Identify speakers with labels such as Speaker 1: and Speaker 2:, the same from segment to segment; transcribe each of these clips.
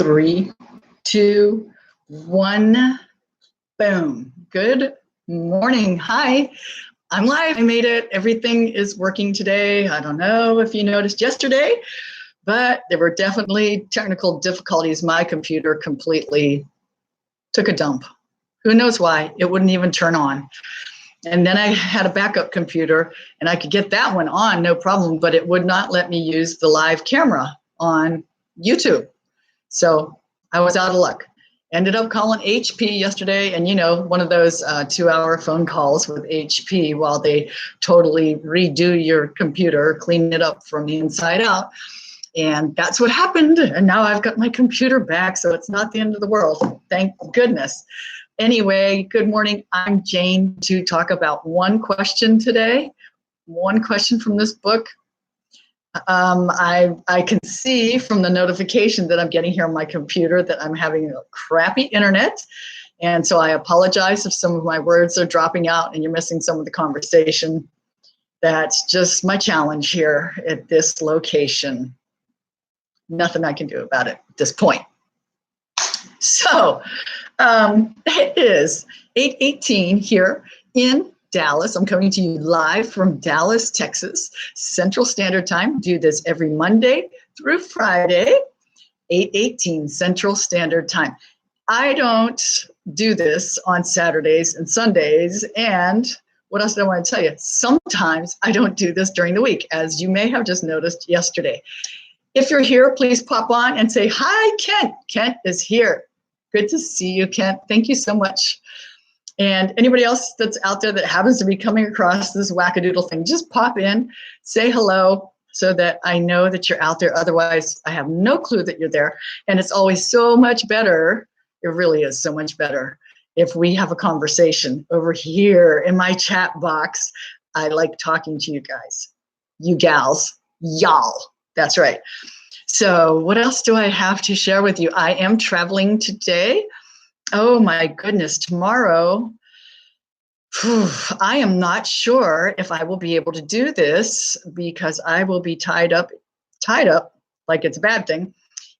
Speaker 1: 3, 2, 1, boom. Good morning. Hi, I'm live. I made it. Everything is working today. I don't know if you noticed yesterday, but there were definitely technical difficulties. My computer completely took a dump. Who knows why? It wouldn't even turn on. And then I had a backup computer and I could get that one on, no problem, but it would not let me use the live camera on YouTube. So I was out of luck. Ended up calling HP yesterday, and one of those 2-hour phone calls with HP while they totally redo your computer, clean it up from the inside out. And that's what happened. And now I've got my computer back, so it's not the end of the world. Thank goodness. Anyway, good morning. I'm Jane to talk about one question today. One question from this book. I can see from the notification that I'm getting here on my computer that I'm having a crappy internet. And so I apologize if some of my words are dropping out and you're missing some of the conversation. That's just my challenge here at this location. Nothing I can do about it at this point. So it is 8:18 here in Dallas. I'm coming to you live from Dallas, Texas, Central Standard Time. Do this every Monday through Friday, 8:18 Central Standard Time. I don't do this on Saturdays and Sundays. And what else do I want to tell you? Sometimes I don't do this during the week, as you may have just noticed yesterday. If you're here, please pop on and say, hi, Kent. Kent is here. Good to see you, Kent. Thank you so much. And anybody else that's out there that happens to be coming across this wackadoodle thing, just pop in, say hello so that I know that you're out there. Otherwise, I have no clue that you're there. And it's always so much better. It really is so much better if we have a conversation over here in my chat box. I like talking to you guys, you gals, y'all. That's right. So what else do I have to share with you? I am traveling today. Oh my goodness, tomorrow, I am not sure if I will be able to do this because I will be tied up like it's a bad thing,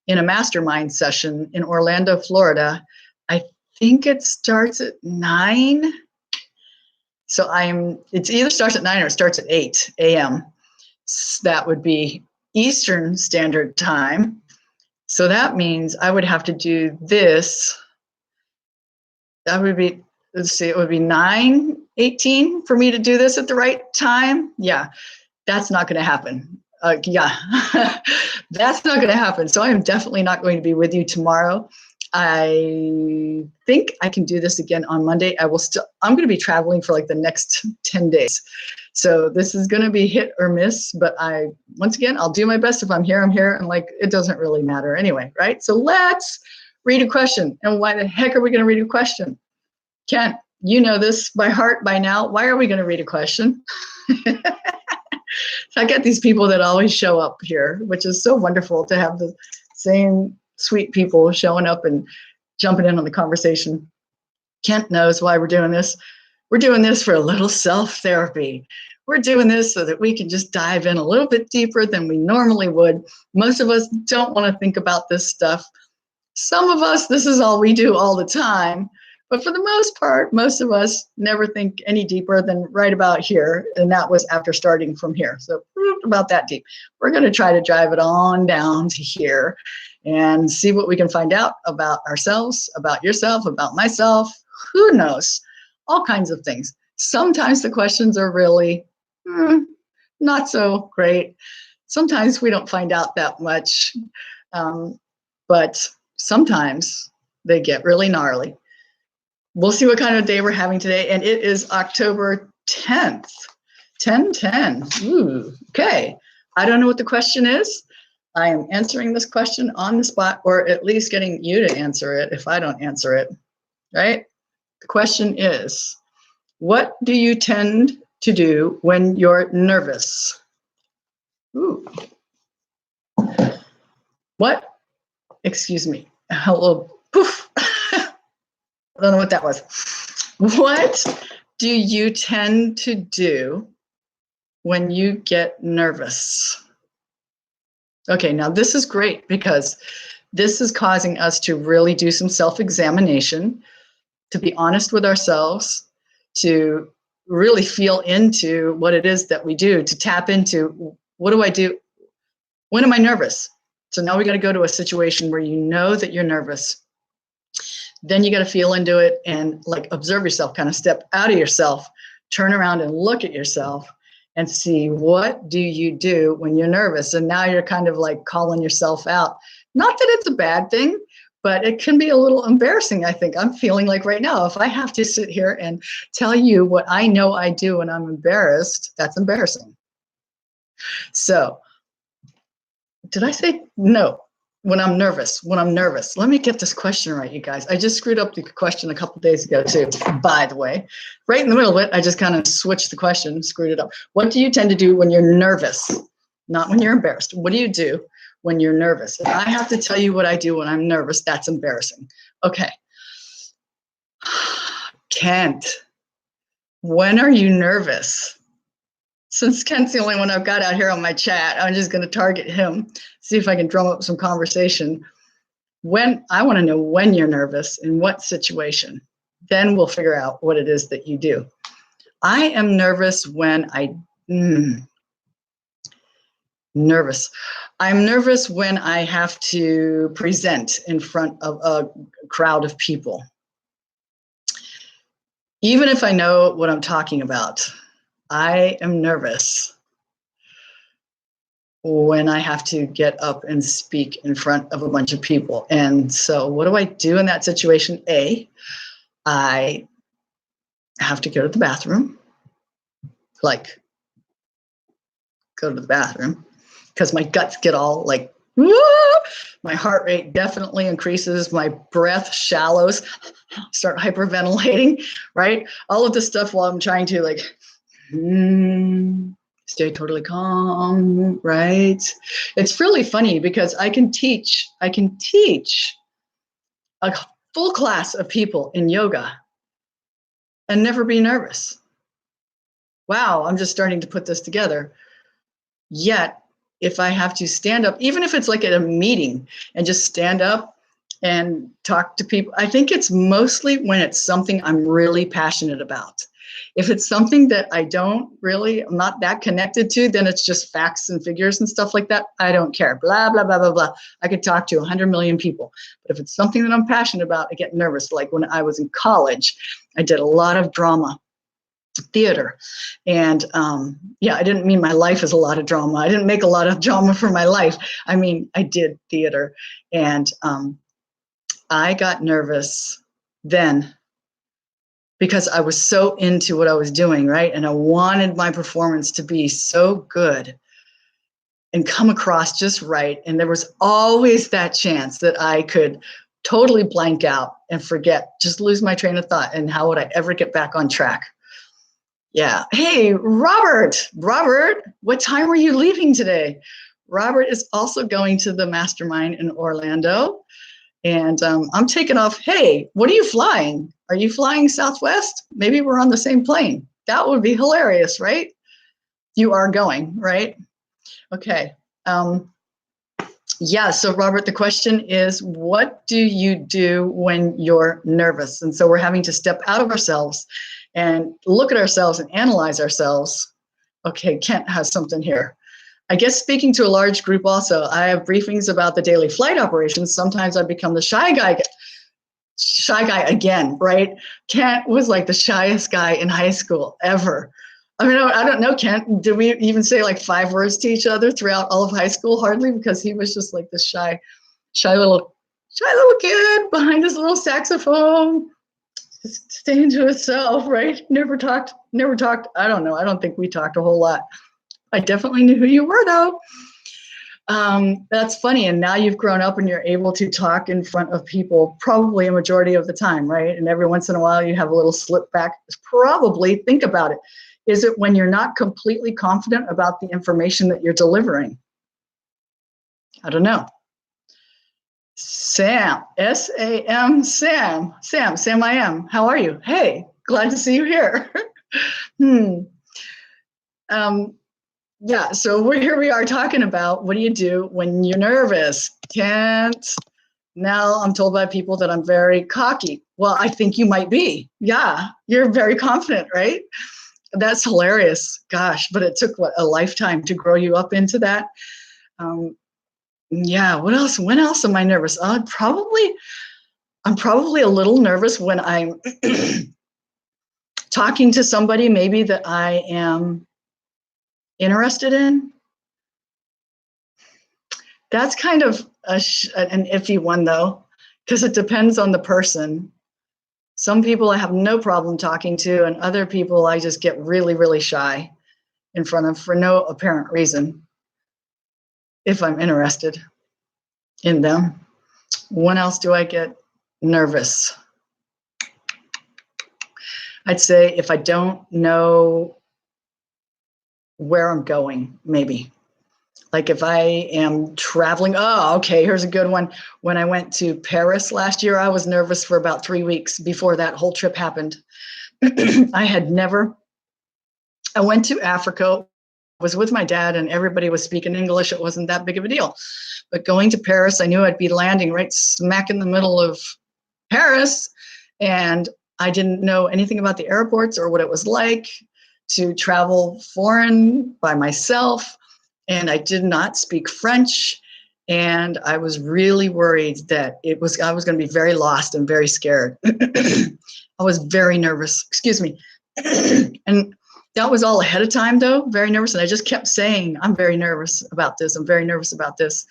Speaker 1: in a mastermind session in Orlando, Florida. I think it starts at 9. So it either starts at 9 or it starts at 8 a.m. That would be Eastern Standard Time. So that means I would have to do this. That would be, let's see, it would be 9:18 for me to do this at the right time. Yeah, that's not going to happen. That's not going to happen. So I am definitely not going to be with you tomorrow. I think I can do this again on Monday. I'm going to be traveling for like the next 10 days. So this is going to be hit or miss, but once again, I'll do my best. If I'm here, I'm here. And it doesn't really matter anyway, right? So let's read a question. And why the heck are we going to read a question? Kent, you know this by heart by now. Why are we going to read a question? I get these people that always show up here, which is so wonderful to have the same sweet people showing up and jumping in on the conversation. Kent knows why we're doing this. We're doing this for a little self-therapy. We're doing this so that we can just dive in a little bit deeper than we normally would. Most of us don't want to think about this stuff. Some of us, this is all we do all the time. But for the most part, most of us never think any deeper than right about here. And that was after starting from here. So about that deep. We're going to try to drive it on down to here and see what we can find out about ourselves, about yourself, about myself. Who knows? All kinds of things. Sometimes the questions are really not so great. Sometimes we don't find out that much. But sometimes they get really gnarly. We'll see what kind of day we're having today. And it is October 10th, 10/10. Ooh, okay. I don't know what the question is. I am answering this question on the spot, or at least getting you to answer it if I don't answer it, right? The question is, what do you tend to do when you're nervous? Ooh. What? Excuse me. Hello. Poof. I don't know what that was. What do you tend to do when you get nervous? Okay, now this is great because This is causing us to really do some self-examination, to be honest with ourselves, to really feel into what it is that we do, to tap into, what do I do? When am I nervous? So now we got to go to a situation where you know that you're nervous. Then you got to feel into it and like observe yourself, kind of step out of yourself, turn around and look at yourself and see, what do you do when you're nervous? And now you're kind of like calling yourself out. Not that it's a bad thing, but it can be a little embarrassing, I think. I'm feeling like right now, if I have to sit here and tell you what I know I do when I'm embarrassed, that's embarrassing. So, did I say no? When I'm nervous. Let me get this question right, you guys. I just screwed up the question a couple days ago too, by the way. Right in the middle of it, I just kind of switched the question, screwed it up. What do you tend to do when you're nervous? Not when you're embarrassed. What do you do when you're nervous? If I have to tell you what I do when I'm nervous, that's embarrassing. Okay. Kent, when are you nervous? Since Kent's the only one I've got out here on my chat, I'm just going to target him, see if I can drum up some conversation. I want to know when you're nervous, in what situation. Then we'll figure out what it is that you do. I am nervous when nervous. I'm nervous when I have to present in front of a crowd of people. Even if I know what I'm talking about, I am nervous when I have to get up and speak in front of a bunch of people. And so what do I do in that situation? I have to go to the bathroom, like go to the bathroom, because my guts get all like, woo! My heart rate definitely increases, my breath shallows, start hyperventilating, right? All of this stuff while I'm trying to like, stay totally calm, right? It's really funny because I can teach a full class of people in yoga and never be nervous. Wow, I'm just starting to put this together. Yet, if I have to stand up, even if it's like at a meeting and just stand up and talk to people, I think it's mostly when it's something I'm really passionate about. If it's something that I'm not that connected to, then it's just facts and figures and stuff like that. I don't care. Blah, blah, blah, blah, blah. I could talk to 100 million people. But if it's something that I'm passionate about, I get nervous. Like when I was in college, I did a lot of drama, theater. And I didn't mean my life is a lot of drama. I didn't make a lot of drama for my life. I mean, I did theater. And I got nervous then, because I was so into what I was doing, right? And I wanted my performance to be so good and come across just right. And there was always that chance that I could totally blank out and forget, just lose my train of thought. And how would I ever get back on track? Yeah. Hey, Robert, what time are you leaving today? Robert is also going to the mastermind in Orlando. And I'm taking off. Hey, what are you flying? Are you flying Southwest? Maybe we're on the same plane. That would be hilarious, right? You are going, right? Okay. So Robert, the question is, what do you do when you're nervous? And so we're having to step out of ourselves and look at ourselves and analyze ourselves. Okay, Kent has something here. I guess speaking to a large group also, I have briefings about the daily flight operations. Sometimes I become the shy guy again, right? Kent was like the shyest guy in high school ever. I mean, I don't know, Kent, did we even say like 5 words to each other throughout all of high school? Hardly, because he was just like this shy little kid behind his little saxophone, just staying to himself, right? Never talked. I don't know. I don't think we talked a whole lot. I definitely knew who you were, though. That's funny. And now you've grown up and you're able to talk in front of people probably a majority of the time, right? And every once in a while you have a little slip back. Probably, think about it. Is it when you're not completely confident about the information that you're delivering? I don't know. Sam, S-A-M, Sam, I am. How are you? Hey, glad to see you here. So here we are talking about, what do you do when you're nervous? Kent, Now I'm told by people that I'm very cocky. Well, I think you might be. Yeah, you're very confident, right? That's hilarious. Gosh, but it took a lifetime to grow you up into that. Yeah, what else? When else am I nervous? I'm probably a little nervous when I'm talking to somebody maybe that I am interested in. That's kind of an iffy one, though, because it depends on the person. Some people I have no problem talking to, and other people I just get really, really shy in front of for no apparent reason if I'm interested in them. When else do I get nervous? I'd say if I don't know where I'm going, maybe. Like if I am traveling, oh, okay, here's a good one. When I went to Paris last year, I was nervous for about 3 weeks before that whole trip happened. I went to Africa, was with my dad, and everybody was speaking English. It wasn't that big of a deal. But going to Paris, I knew I'd be landing right smack in the middle of Paris, and I didn't know anything about the airports or what it was like to travel foreign by myself. And I did not speak French. And I was really worried that I was going to be very lost and very scared. I was very nervous, excuse me. And that was all ahead of time, though, very nervous. And I just kept saying, I'm very nervous about this. I'm very nervous about this.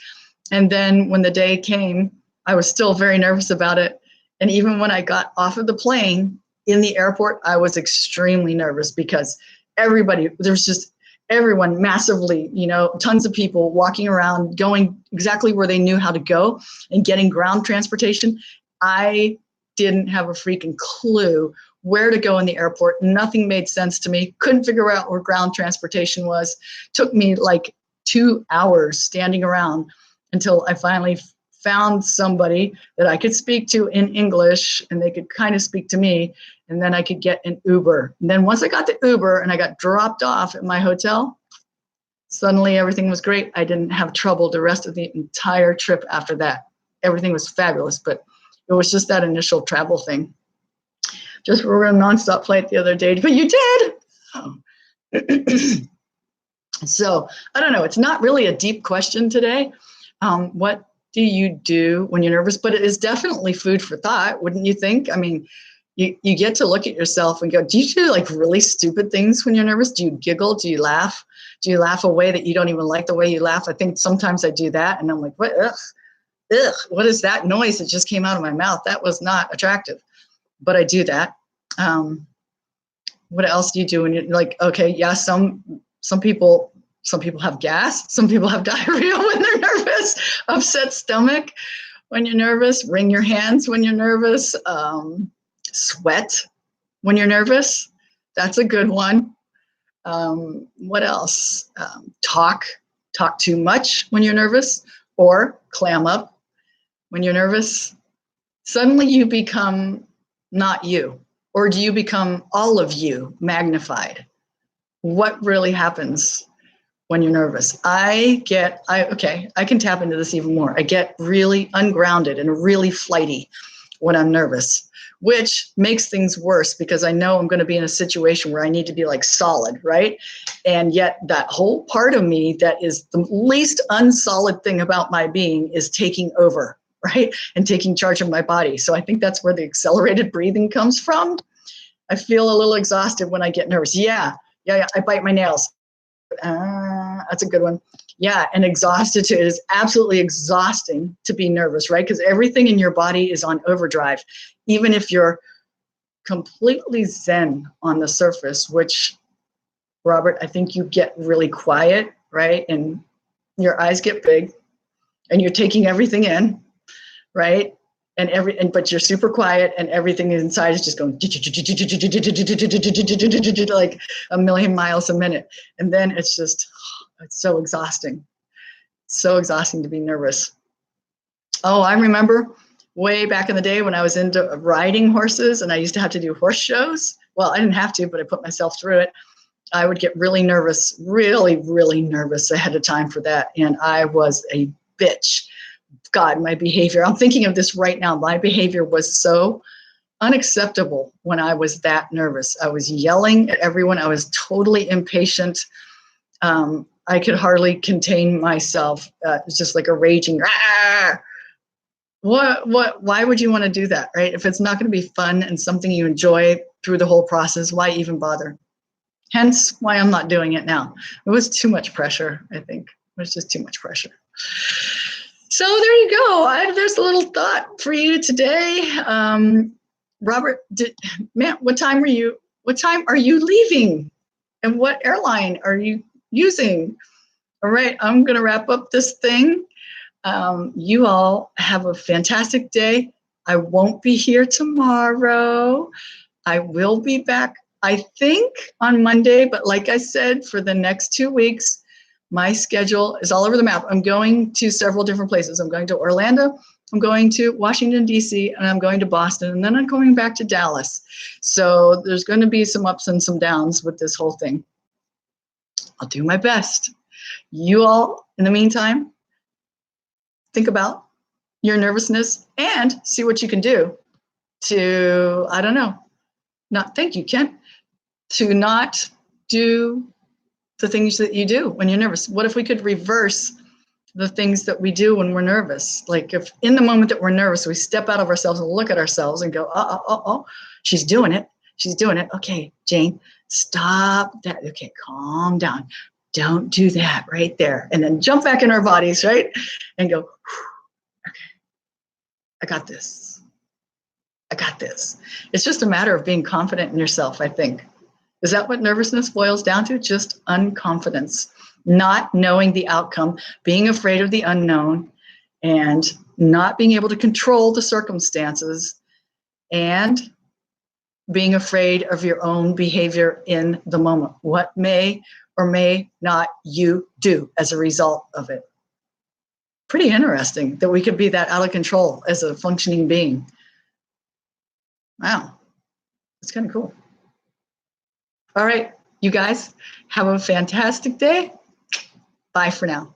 Speaker 1: And then when the day came, I was still very nervous about it. And even when I got off of the plane in the airport, I was extremely nervous because everyone massively, tons of people walking around, going exactly where they knew how to go and getting ground transportation. I didn't have a freaking clue where to go in the airport. Nothing made sense to me. Couldn't figure out where ground transportation was. Took me like 2 hours standing around until I finally found somebody that I could speak to in English and they could kind of speak to me. And then I could get an Uber. And then once I got the Uber and I got dropped off at my hotel, suddenly everything was great. I didn't have trouble the rest of the entire trip after that. Everything was fabulous, but it was just that initial travel thing. Just we were a nonstop flight the other day, but you did. Oh. So I don't know. It's not really a deep question today. What do you do when you're nervous? But it is definitely food for thought, wouldn't you think? I mean, you get to look at yourself and go, do you do like really stupid things when you're nervous? Do you giggle? Do you laugh? Do you laugh a way that you don't even like the way you laugh? I think sometimes I do that and I'm like, what? Ugh, what is that noise that just came out of my mouth? That was not attractive, but I do that. What else do you do when you're like, okay, yeah, some people have gas. Some people have diarrhea when they're nervous, upset stomach when you're nervous, wring your hands when you're nervous, sweat when you're nervous. That's a good one. What else? Talk too much when you're nervous, or clam up when you're nervous. Suddenly you become not you, or do you become all of you magnified? What really happens when you're nervous? I can tap into this even more. I get really ungrounded and really flighty when I'm nervous, which makes things worse because I know I'm going to be in a situation where I need to be like solid, right? And yet that whole part of me that is the least unsolid thing about my being is taking over, right? And taking charge of my body. So I think that's where the accelerated breathing comes from. I feel a little exhausted when I get nervous. Yeah. I bite my nails. That's a good one. Yeah, and exhausted. It is absolutely exhausting to be nervous, right? Because everything in your body is on overdrive. Even if you're completely zen on the surface, which, Robert, I think you get really quiet, right? And your eyes get big and you're taking everything in, right? But you're super quiet and everything inside is just going like a million miles a minute. And then it's so exhausting. So exhausting to be nervous. Oh, I remember way back in the day when I was into riding horses and I used to have to do horse shows. Well, I didn't have to, but I put myself through it. I would get really nervous, really, really nervous ahead of time for that. And I was a bitch God, my behavior, I'm thinking of this right now. My behavior was so unacceptable when I was that nervous. I was yelling at everyone. I was totally impatient. I could hardly contain myself. It was just like a raging, ah! Why would you want to do that, right? If it's not going to be fun and something you enjoy through the whole process, why even bother? Hence why I'm not doing it now. It was too much pressure, I think. It was just too much pressure. So there you go. There's a little thought for you today. Robert, Matt, what time are you leaving? And what airline are you using? All right, I'm going to wrap up this thing. You all have a fantastic day. I won't be here tomorrow. I will be back, I think, on Monday. But like I said, for the next 2 weeks, my schedule is all over the map. I'm going to several different places. I'm going to Orlando, I'm going to Washington, D.C., and I'm going to Boston, and then I'm going back to Dallas. So there's going to be some ups and some downs with this whole thing. I'll do my best. You all, in the meantime, think about your nervousness and see what you can do to, I don't know, thank you, Kent, to not do the things that you do when you're nervous. What if we could reverse the things that we do when we're nervous? Like if in the moment that we're nervous, we step out of ourselves and look at ourselves and go, she's doing it. She's doing it. Okay, Jane, stop that. Okay, calm down. Don't do that right there. And then jump back in our bodies, right? And go, okay, I got this. I got this. It's just a matter of being confident in yourself, I think. Is that what nervousness boils down to? Just unconfidence, not knowing the outcome, being afraid of the unknown, and not being able to control the circumstances, and being afraid of your own behavior in the moment. What may or may not you do as a result of it? Pretty interesting that we could be that out of control as a functioning being. Wow, that's kind of cool. All right, you guys, have a fantastic day. Bye for now.